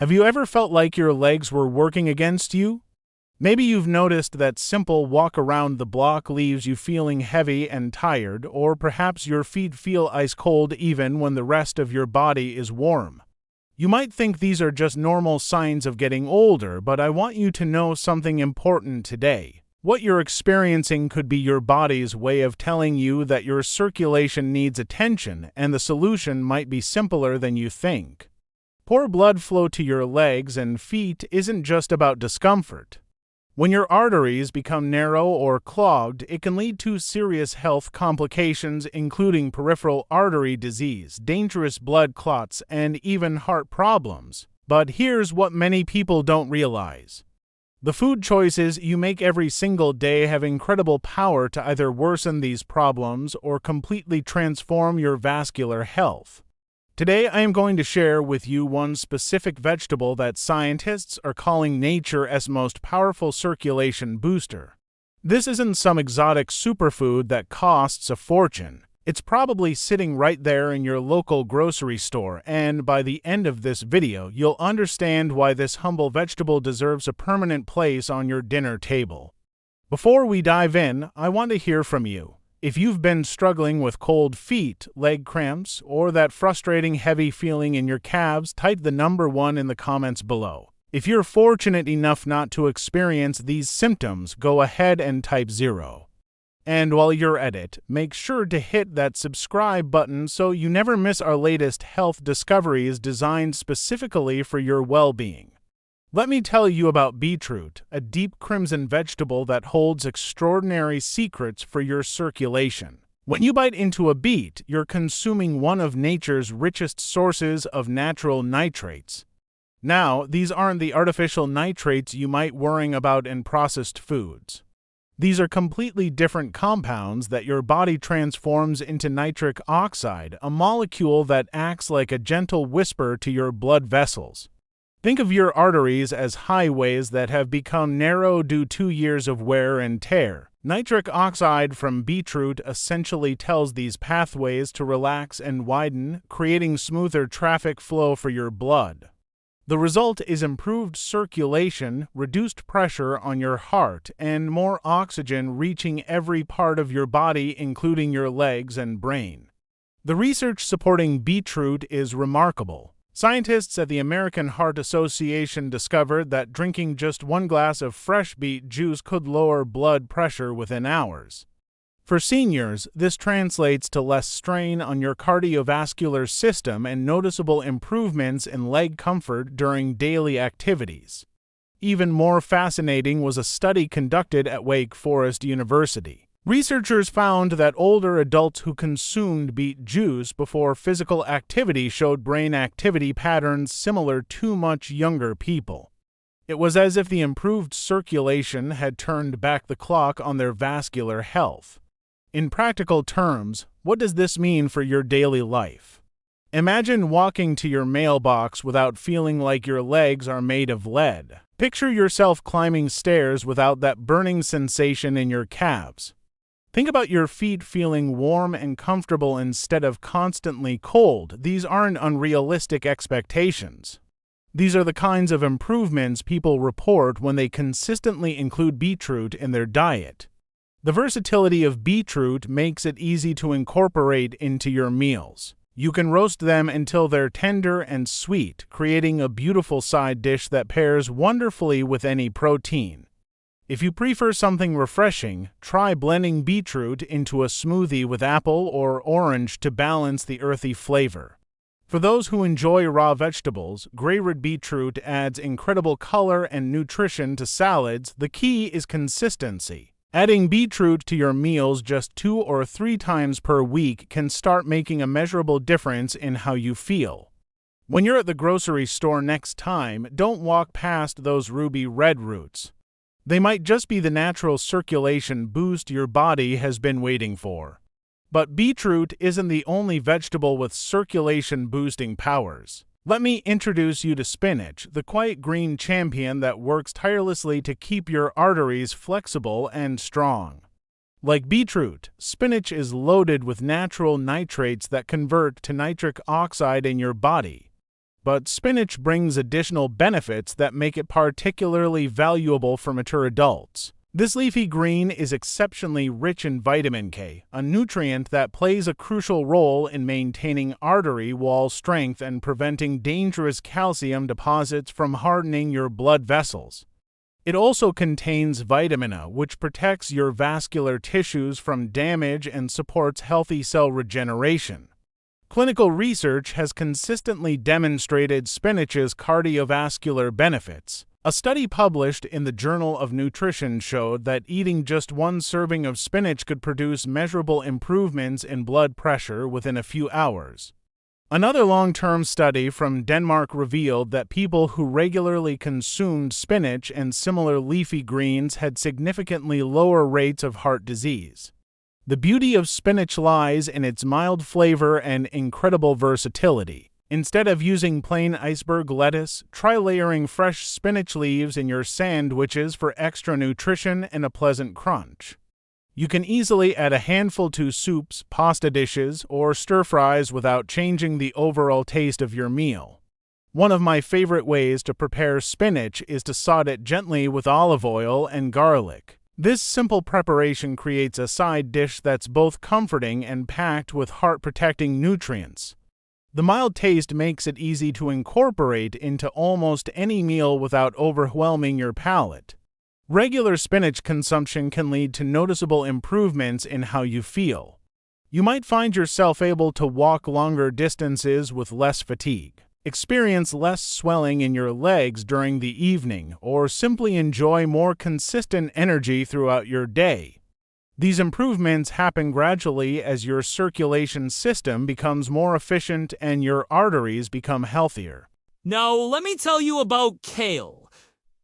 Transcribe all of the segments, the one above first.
Have you ever felt like your legs were working against you? Maybe you've noticed that simple walk around the block leaves you feeling heavy and tired, or perhaps your feet feel ice cold even when the rest of your body is warm. You might think these are just normal signs of getting older, but I want you to know something important today. What you're experiencing could be your body's way of telling you that your circulation needs attention, and the solution might be simpler than you think. Poor blood flow to your legs and feet isn't just about discomfort. When your arteries become narrow or clogged, it can lead to serious health complications, including peripheral artery disease, dangerous blood clots, and even heart problems. But here's what many people don't realize. The food choices you make every single day have incredible power to either worsen these problems or completely transform your vascular health. Today, I am going to share with you one specific vegetable that scientists are calling nature's most powerful circulation booster. This isn't some exotic superfood that costs a fortune. It's probably sitting right there in your local grocery store, and by the end of this video, you'll understand why this humble vegetable deserves a permanent place on your dinner table. Before we dive in, I want to hear from you. If you've been struggling with cold feet, leg cramps, or that frustrating heavy feeling in your calves, type the number 1 in the comments below. If you're fortunate enough not to experience these symptoms, go ahead and type 0. And while you're at it, make sure to hit that subscribe button so you never miss our latest health discoveries designed specifically for your well-being. Let me tell you about beetroot, a deep crimson vegetable that holds extraordinary secrets for your circulation. When you bite into a beet, you're consuming one of nature's richest sources of natural nitrates. Now, these aren't the artificial nitrates you might worry about in processed foods. These are completely different compounds that your body transforms into nitric oxide, a molecule that acts like a gentle whisper to your blood vessels. Think of your arteries as highways that have become narrow due to years of wear and tear. Nitric oxide from beetroot essentially tells these pathways to relax and widen, creating smoother traffic flow for your blood. The result is improved circulation, reduced pressure on your heart, and more oxygen reaching every part of your body, including your legs and brain. The research supporting beetroot is remarkable. Scientists at the American Heart Association discovered that drinking just 1 glass of fresh beet juice could lower blood pressure within hours. For seniors, this translates to less strain on your cardiovascular system and noticeable improvements in leg comfort during daily activities. Even more fascinating was a study conducted at Wake Forest University. Researchers found that older adults who consumed beet juice before physical activity showed brain activity patterns similar to much younger people. It was as if the improved circulation had turned back the clock on their vascular health. In practical terms, what does this mean for your daily life? Imagine walking to your mailbox without feeling like your legs are made of lead. Picture yourself climbing stairs without that burning sensation in your calves. Think about your feet feeling warm and comfortable instead of constantly cold. These aren't unrealistic expectations. These are the kinds of improvements people report when they consistently include beetroot in their diet. The versatility of beetroot makes it easy to incorporate into your meals. You can roast them until they're tender and sweet, creating a beautiful side dish that pairs wonderfully with any protein. If you prefer something refreshing, try blending beetroot into a smoothie with apple or orange to balance the earthy flavor. For those who enjoy raw vegetables, gray red beetroot adds incredible color and nutrition to salads. The key is consistency. Adding beetroot to your meals just 2 or 3 times per week can start making a measurable difference in how you feel. When you're at the grocery store next time, don't walk past those ruby red roots. They might just be the natural circulation boost your body has been waiting for. But beetroot isn't the only vegetable with circulation-boosting powers. Let me introduce you to spinach, the quiet green champion that works tirelessly to keep your arteries flexible and strong. Like beetroot, spinach is loaded with natural nitrates that convert to nitric oxide in your body. but spinach brings additional benefits that make it particularly valuable for mature adults. This leafy green is exceptionally rich in vitamin K, a nutrient that plays a crucial role in maintaining artery wall strength and preventing dangerous calcium deposits from hardening your blood vessels. It also contains vitamin A, which protects your vascular tissues from damage and supports healthy cell regeneration. Clinical research has consistently demonstrated spinach's cardiovascular benefits. A study published in the Journal of Nutrition showed that eating just one serving of spinach could produce measurable improvements in blood pressure within a few hours. Another long-term study from Denmark revealed that people who regularly consumed spinach and similar leafy greens had significantly lower rates of heart disease. The beauty of spinach lies in its mild flavor and incredible versatility. Instead of using plain iceberg lettuce, try layering fresh spinach leaves in your sandwiches for extra nutrition and a pleasant crunch. You can easily add a handful to soups, pasta dishes, or stir-fries without changing the overall taste of your meal. One of my favorite ways to prepare spinach is to saute it gently with olive oil and garlic. This simple preparation creates a side dish that's both comforting and packed with heart-protecting nutrients. The mild taste makes it easy to incorporate into almost any meal without overwhelming your palate. Regular spinach consumption can lead to noticeable improvements in how you feel. You might find yourself able to walk longer distances with less fatigue, experience less swelling in your legs during the evening, or simply enjoy more consistent energy throughout your day. These improvements happen gradually as your circulation system becomes more efficient and your arteries become healthier. Now, let me tell you about kale,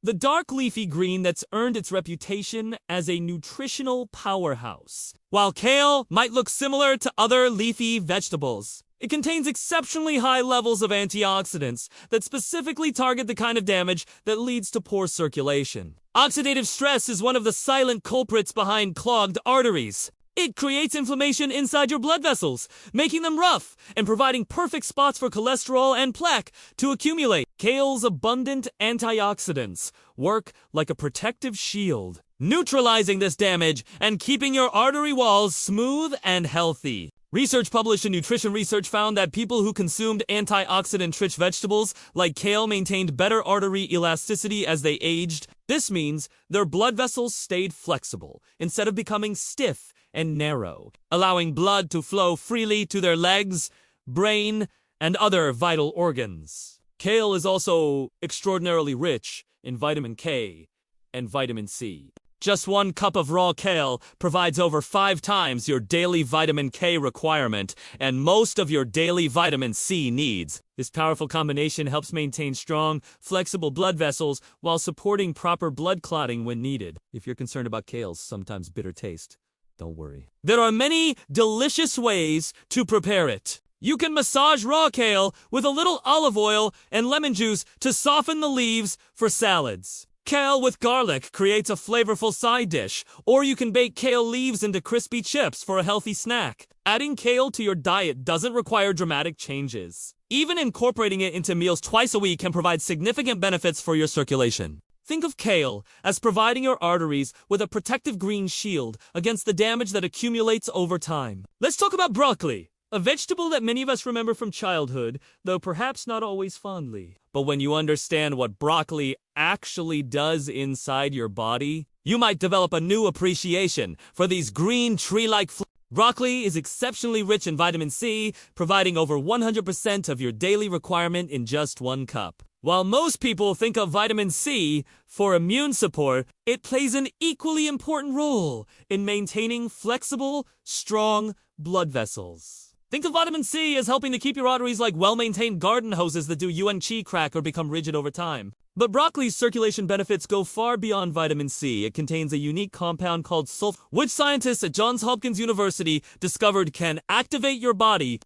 the dark leafy green that's earned its reputation as a nutritional powerhouse. While kale might look similar to other leafy vegetables, it contains exceptionally high levels of antioxidants that specifically target the kind of damage that leads to poor circulation. Oxidative stress is one of the silent culprits behind clogged arteries. It creates inflammation inside your blood vessels, making them rough and providing perfect spots for cholesterol and plaque to accumulate. Kale's abundant antioxidants work like a protective shield, neutralizing this damage and keeping your artery walls smooth and healthy. Research published in Nutrition Research found that people who consumed antioxidant-rich vegetables like kale maintained better artery elasticity as they aged. This means their blood vessels stayed flexible instead of becoming stiff and narrow, allowing blood to flow freely to their legs, brain, and other vital organs. Kale is also extraordinarily rich in vitamin K and vitamin C. Just 1 cup of raw kale provides over 5 times your daily vitamin K requirement and most of your daily vitamin C needs. This powerful combination helps maintain strong, flexible blood vessels while supporting proper blood clotting when needed. If you're concerned about kale's sometimes bitter taste, don't worry. There are many delicious ways to prepare it. You can massage raw kale with a little olive oil and lemon juice to soften the leaves for salads. Kale with garlic creates a flavorful side dish, or you can bake kale leaves into crispy chips for a healthy snack. Adding kale to your diet doesn't require dramatic changes. Even incorporating it into meals twice a week can provide significant benefits for your circulation. Think of kale as providing your arteries with a protective green shield against the damage that accumulates over time. Let's talk about broccoli, a vegetable that many of us remember from childhood, though perhaps not always fondly. But when you understand what broccoli actually does inside your body, you might develop a new appreciation for these green tree-like Broccoli is exceptionally rich in vitamin C, providing over 100% of your daily requirement in just 1 cup. While most people think of vitamin C for immune support, it plays an equally important role in maintaining flexible, strong blood vessels. Think of vitamin C as helping to keep your arteries like well-maintained garden hoses that do UNCLOGS crack or become rigid over time. But broccoli's circulation benefits go far beyond vitamin C. It contains a unique compound called sulfur, which scientists at Johns Hopkins University discovered can activate your body's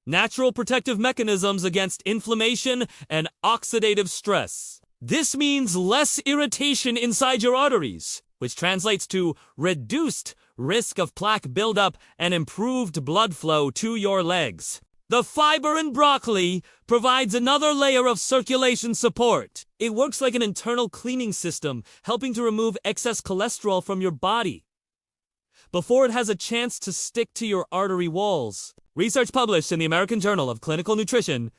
natural protective mechanisms against inflammation and oxidative stress. This means less irritation inside your arteries, which translates to reduced risk of plaque buildup and improved blood flow to your legs. The fiber in broccoli provides another layer of circulation support. It works like an internal cleaning system, helping to remove excess cholesterol from your body before it has a chance to stick to your artery walls. Research published in the American Journal of Clinical Nutrition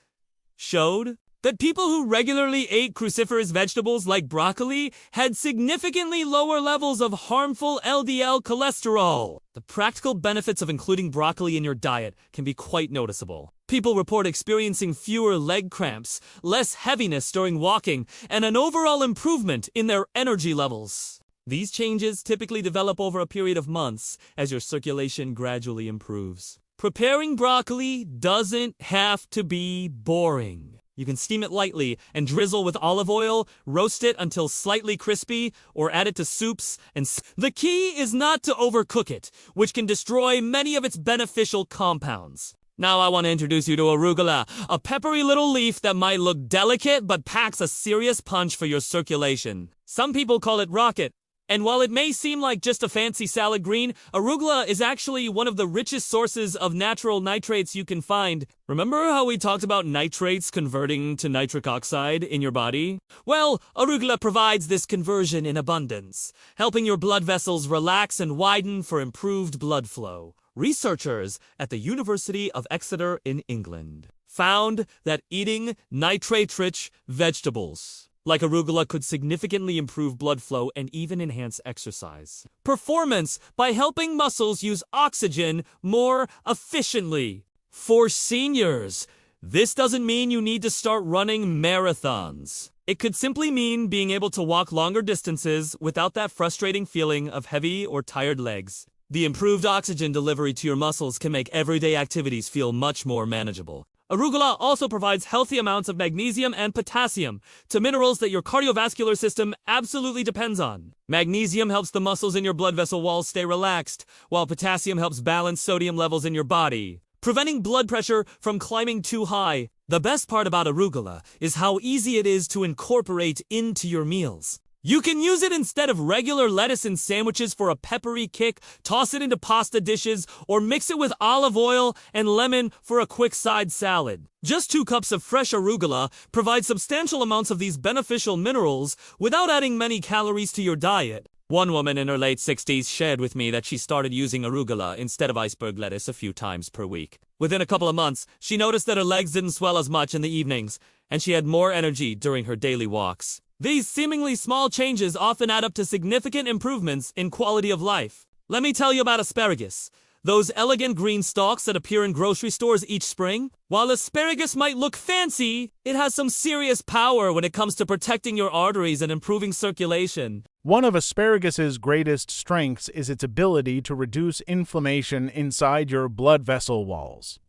showed that people who regularly ate cruciferous vegetables like broccoli had significantly lower levels of harmful LDL cholesterol. The practical benefits of including broccoli in your diet can be quite noticeable. People report experiencing fewer leg cramps, less heaviness during walking, and an overall improvement in their energy levels. These changes typically develop over a period of months as your circulation gradually improves. Preparing broccoli doesn't have to be boring. You can steam it lightly and drizzle with olive oil, roast it until slightly crispy, or add it to soups. The key is not to overcook it, which can destroy many of its beneficial compounds. Now I want to introduce you to arugula, a peppery little leaf that might look delicate but packs a serious punch for your circulation. Some people call it rocket. And while it may seem like just a fancy salad green, arugula is actually one of the richest sources of natural nitrates you can find. Remember how we talked about nitrates converting to nitric oxide in your body? Well, arugula provides this conversion in abundance, helping your blood vessels relax and widen for improved blood flow. Researchers at the University of Exeter in England found that eating nitrate-rich vegetables like arugula could significantly improve blood flow and even enhance exercise performance by helping muscles use oxygen more efficiently. For seniors, this doesn't mean you need to start running marathons. It could simply mean being able to walk longer distances without that frustrating feeling of heavy or tired legs. The improved oxygen delivery to your muscles can make everyday activities feel much more manageable. Arugula also provides healthy amounts of magnesium and potassium to minerals that your cardiovascular system absolutely depends on. Magnesium helps the muscles in your blood vessel walls stay relaxed, while potassium helps balance sodium levels in your body, preventing blood pressure from climbing too high. The best part about arugula is how easy it is to incorporate into your meals. You can use it instead of regular lettuce in sandwiches for a peppery kick, toss it into pasta dishes, or mix it with olive oil and lemon for a quick side salad. Just 2 cups of fresh arugula provide substantial amounts of these beneficial minerals without adding many calories to your diet. One woman in her late 60s shared with me that she started using arugula instead of iceberg lettuce a few times per week. Within a couple of months, she noticed that her legs didn't swell as much in the evenings, and she had more energy during her daily walks. These seemingly small changes often add up to significant improvements in quality of life. Let me tell you about asparagus. Those elegant green stalks that appear in grocery stores each spring. While asparagus might look fancy, it has some serious power when it comes to protecting your arteries and improving circulation. One of asparagus's greatest strengths is its ability to reduce inflammation inside your blood vessel walls.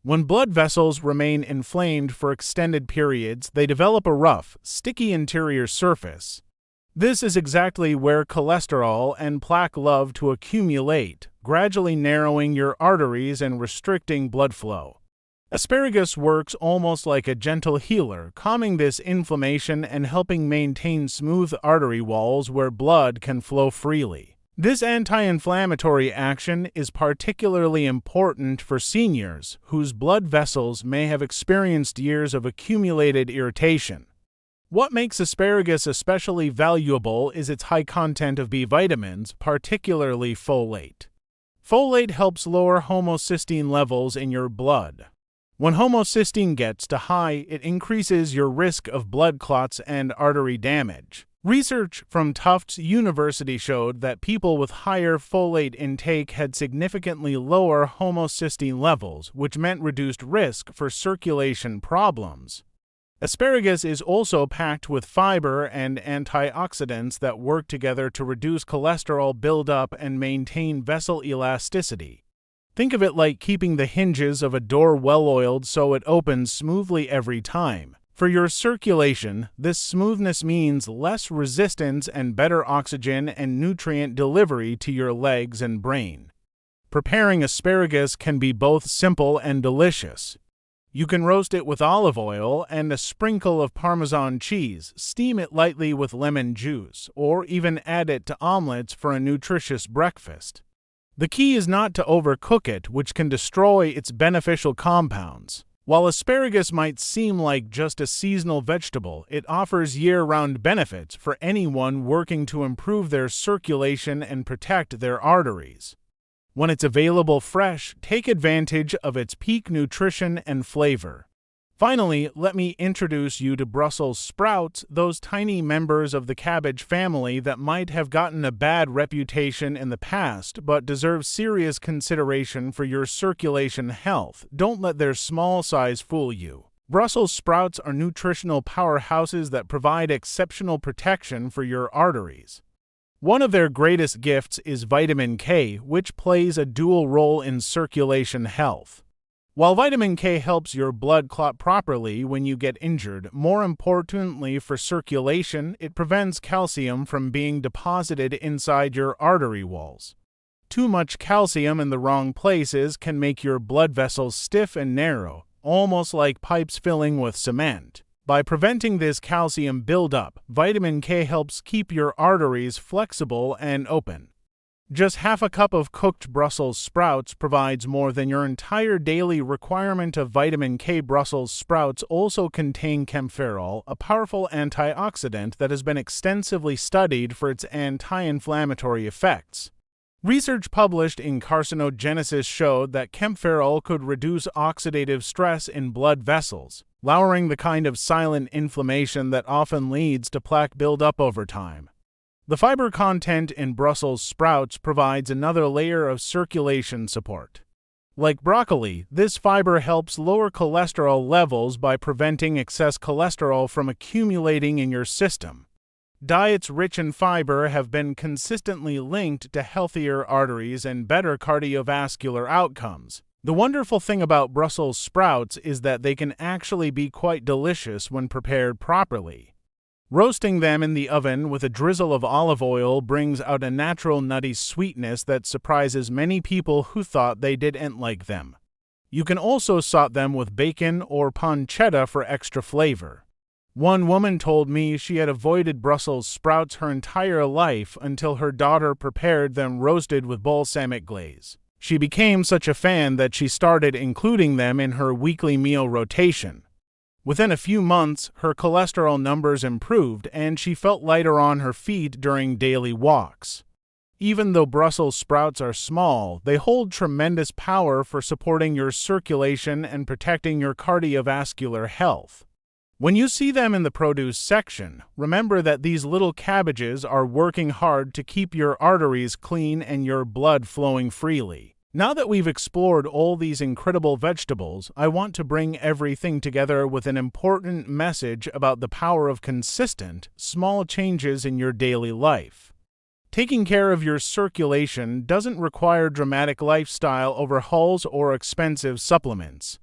When blood vessels remain inflamed for extended periods, they develop a rough, sticky interior surface. This is exactly where cholesterol and plaque love to accumulate, gradually narrowing your arteries and restricting blood flow. Asparagus works almost like a gentle healer, calming this inflammation and helping maintain smooth artery walls where blood can flow freely. This anti-inflammatory action is particularly important for seniors whose blood vessels may have experienced years of accumulated irritation. What makes asparagus especially valuable is its high content of B vitamins, particularly folate. Folate helps lower homocysteine levels in your blood. When homocysteine gets too high, it increases your risk of blood clots and artery damage. Research from Tufts University showed that people with higher folate intake had significantly lower homocysteine levels, which meant reduced risk for circulation problems. Asparagus is also packed with fiber and antioxidants that work together to reduce cholesterol buildup and maintain vessel elasticity. Think of it like keeping the hinges of a door well-oiled so it opens smoothly every time. For your circulation, this smoothness means less resistance and better oxygen and nutrient delivery to your legs and brain. Preparing asparagus can be both simple and delicious. You can roast it with olive oil and a sprinkle of Parmesan cheese, steam it lightly with lemon juice, or even add it to omelets for a nutritious breakfast. The key is not to overcook it, which can destroy its beneficial compounds. While asparagus might seem like just a seasonal vegetable, it offers year-round benefits for anyone working to improve their circulation and protect their arteries. When it's available fresh, take advantage of its peak nutrition and flavor. Finally, let me introduce you to Brussels sprouts, those tiny members of the cabbage family that might have gotten a bad reputation in the past but deserve serious consideration for your circulation health. Don't let their small size fool you. Brussels sprouts are nutritional powerhouses that provide exceptional protection for your arteries. One of their greatest gifts is vitamin K, which plays a dual role in circulation health. While vitamin K helps your blood clot properly when you get injured, more importantly for circulation, it prevents calcium from being deposited inside your artery walls. Too much calcium in the wrong places can make your blood vessels stiff and narrow, almost like pipes filling with cement. By preventing this calcium buildup, vitamin K helps keep your arteries flexible and open. Just half a cup of cooked Brussels sprouts provides more than your entire daily requirement of vitamin K. Brussels sprouts also contain kaempferol, a powerful antioxidant that has been extensively studied for its anti-inflammatory effects. Research published in Carcinogenesis showed that kaempferol could reduce oxidative stress in blood vessels, lowering the kind of silent inflammation that often leads to plaque buildup over time. The fiber content in Brussels sprouts provides another layer of circulation support. Like broccoli, this fiber helps lower cholesterol levels by preventing excess cholesterol from accumulating in your system. Diets rich in fiber have been consistently linked to healthier arteries and better cardiovascular outcomes. The wonderful thing about Brussels sprouts is that they can actually be quite delicious when prepared properly. Roasting them in the oven with a drizzle of olive oil brings out a natural nutty sweetness that surprises many people who thought they didn't like them. You can also saute them with bacon or pancetta for extra flavor. One woman told me she had avoided Brussels sprouts her entire life until her daughter prepared them roasted with balsamic glaze. She became such a fan that she started including them in her weekly meal rotation. Within a few months, her cholesterol numbers improved and she felt lighter on her feet during daily walks. Even though Brussels sprouts are small, they hold tremendous power for supporting your circulation and protecting your cardiovascular health. When you see them in the produce section, remember that these little cabbages are working hard to keep your arteries clean and your blood flowing freely. Now that we've explored all these incredible vegetables, I want to bring everything together with an important message about the power of consistent, small changes in your daily life. Taking care of your circulation doesn't require dramatic lifestyle overhauls or expensive supplements.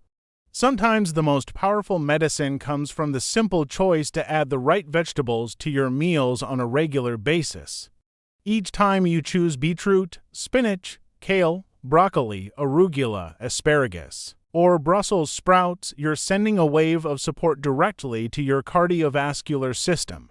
Sometimes the most powerful medicine comes from the simple choice to add the right vegetables to your meals on a regular basis. Each time you choose beetroot, spinach, kale, broccoli, arugula, asparagus, or Brussels sprouts, you're sending a wave of support directly to your cardiovascular system.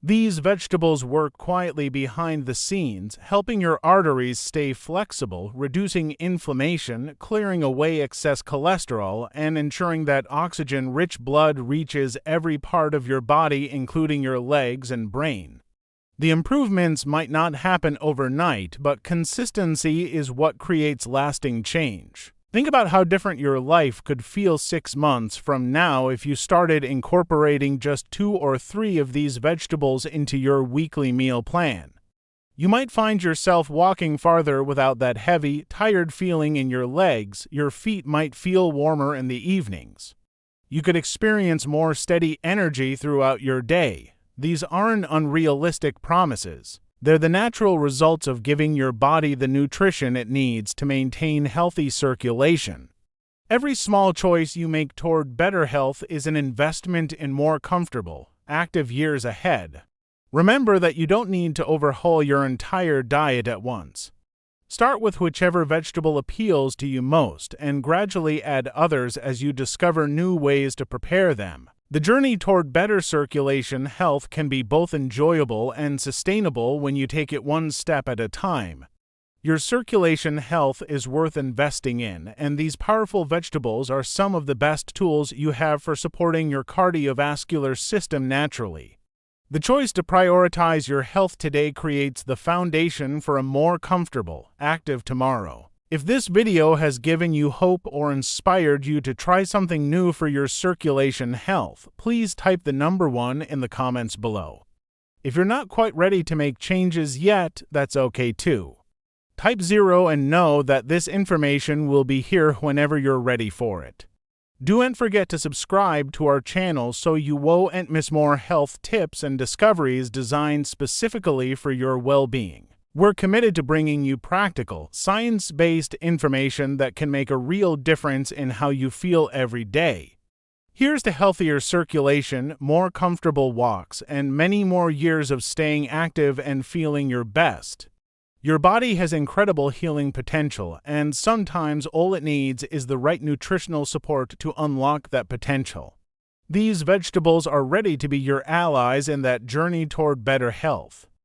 These vegetables work quietly behind the scenes, helping your arteries stay flexible, reducing inflammation, clearing away excess cholesterol, and ensuring that oxygen-rich blood reaches every part of your body, including your legs and brain. The improvements might not happen overnight, but consistency is what creates lasting change. Think about how different your life could feel 6 months from now if you started incorporating just 2 or 3 of these vegetables into your weekly meal plan. You might find yourself walking farther without that heavy, tired feeling in your legs. Your feet might feel warmer in the evenings. You could experience more steady energy throughout your day. These aren't unrealistic promises. They're the natural results of giving your body the nutrition it needs to maintain healthy circulation. Every small choice you make toward better health is an investment in more comfortable, active years ahead. Remember that you don't need to overhaul your entire diet at once. Start with whichever vegetable appeals to you most and gradually add others as you discover new ways to prepare them. The journey toward better circulation health can be both enjoyable and sustainable when you take it one step at a time. Your circulation health is worth investing in, and these powerful vegetables are some of the best tools you have for supporting your cardiovascular system naturally. The choice to prioritize your health today creates the foundation for a more comfortable, active tomorrow. If this video has given you hope or inspired you to try something new for your circulation health, please type the number 1 in the comments below. If you're not quite ready to make changes yet, that's okay too. Type 0 and know that this information will be here whenever you're ready for it. Don't forget to subscribe to our channel so you won't miss more health tips and discoveries designed specifically for your well-being. We're committed to bringing you practical, science-based information that can make a real difference in how you feel every day. Here's to healthier circulation, more comfortable walks, and many more years of staying active and feeling your best. Your body has incredible healing potential, and sometimes all it needs is the right nutritional support to unlock that potential. These vegetables are ready to be your allies in that journey toward better health.